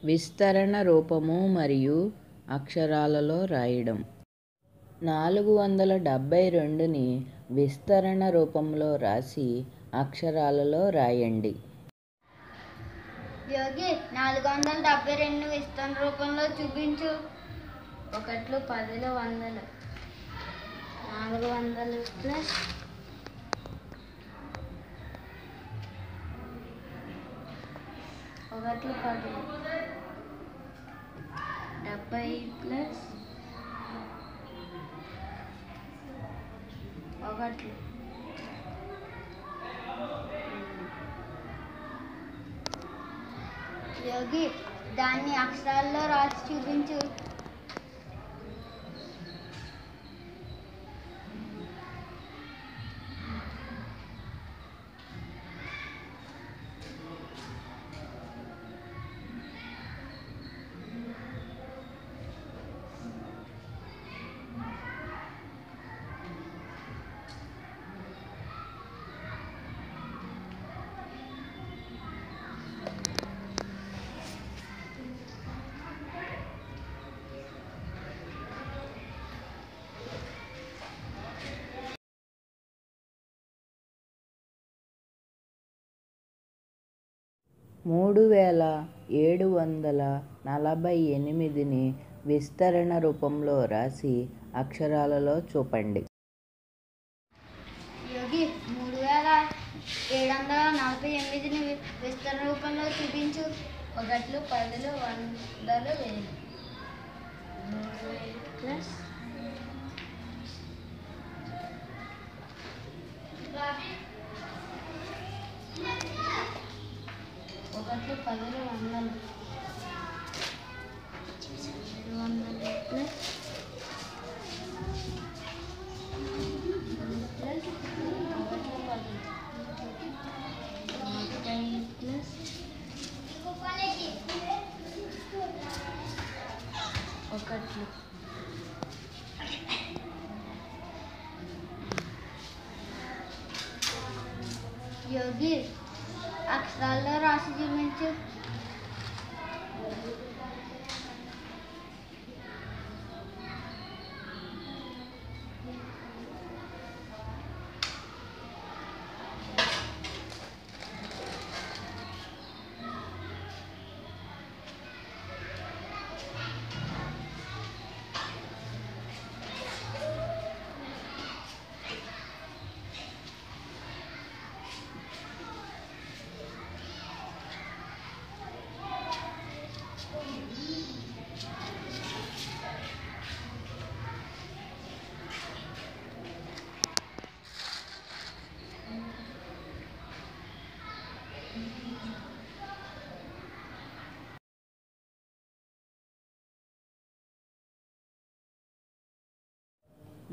విస్తరణ రూపము మరియు అక్షరాలలో రాయడం. 472ని విస్తరణ రూపంలో రాసి అక్షరాలలో రాయండి. యోగి 472 విస్తరణ రూపంలో చూపించు. 1 10 100 400 ప్లస్ 1 10 70 ప్లస్ 1 యోగి దాన్ని అక్షరాల్లో రాసి చూపించు. 3748ని విస్తరణ రూపంలో రాసి అక్షరాలలో చూపండి. యోగి 3748ని విస్తరణ రూపంలో చూపించు. 1 10 100 1000 3000 ప్లస్ 1 10 100 ప్లస్ యోగి అక్షరాల్లో రాసి చూపించు.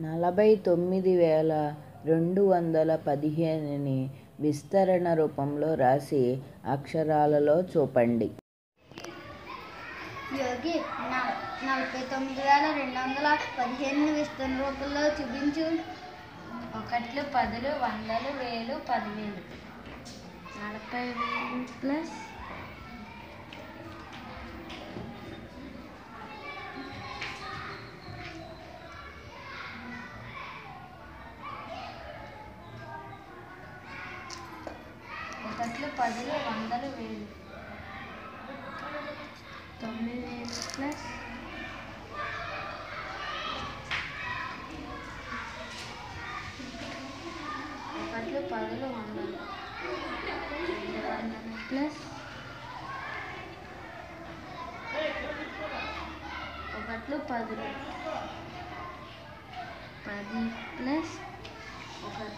49215ని విస్తరణ రూపంలో రాసి అక్షరాలలో చూపండి. యోగి 49215ని విస్తరణ రూపంలో చూపించు. 1 10 100 1000 10000 40000 ప్లస్ 1 10 100 1000 9000 ప్లస్ 1 10 100 ప్లస్ 1 10 ప్లస్ 1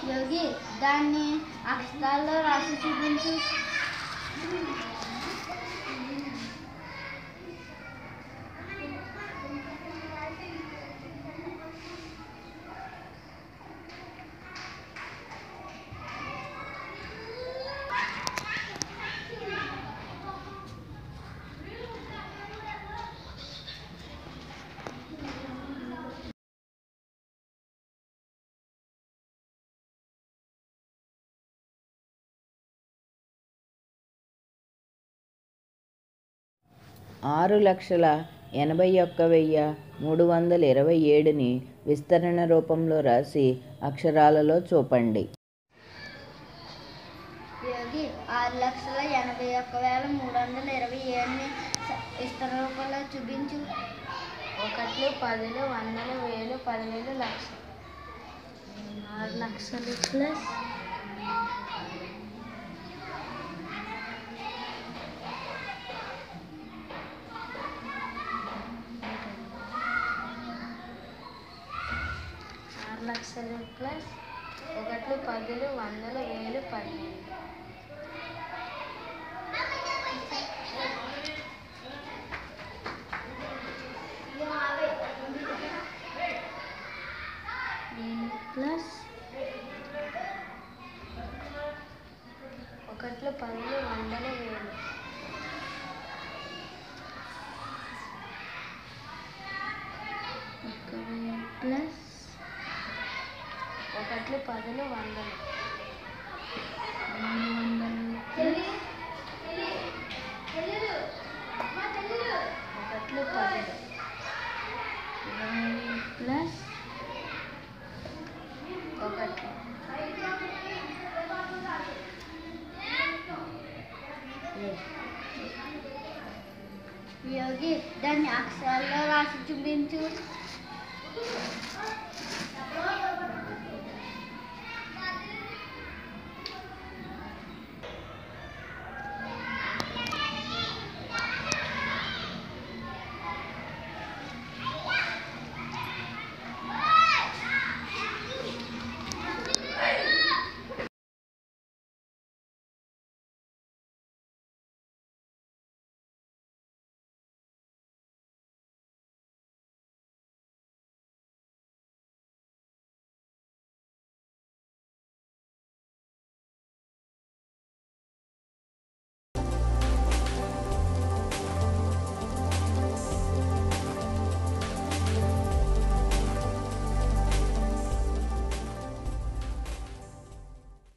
యోగి దాన్ని అక్షరాల్లో రాసి చూపించు. 6,81,327ని విస్తరణ రూపంలో రాసి అక్షరాలలో చూపండి. యోగి 6,81,327ని విస్తరణ రూపంలో చూపించు. 1, 10, 100, 1000, 10,000, లక్ష. 6 లక్షలు ప్లస్ 1, 10, 100, 1000, 10,000. ప్లస్ 1, 10, 100, 1000. ప్లస్ 1, 10, 100. 1, 10, 1. యోగి దాన్ని అక్షరాల్లో రాసి చూపించు.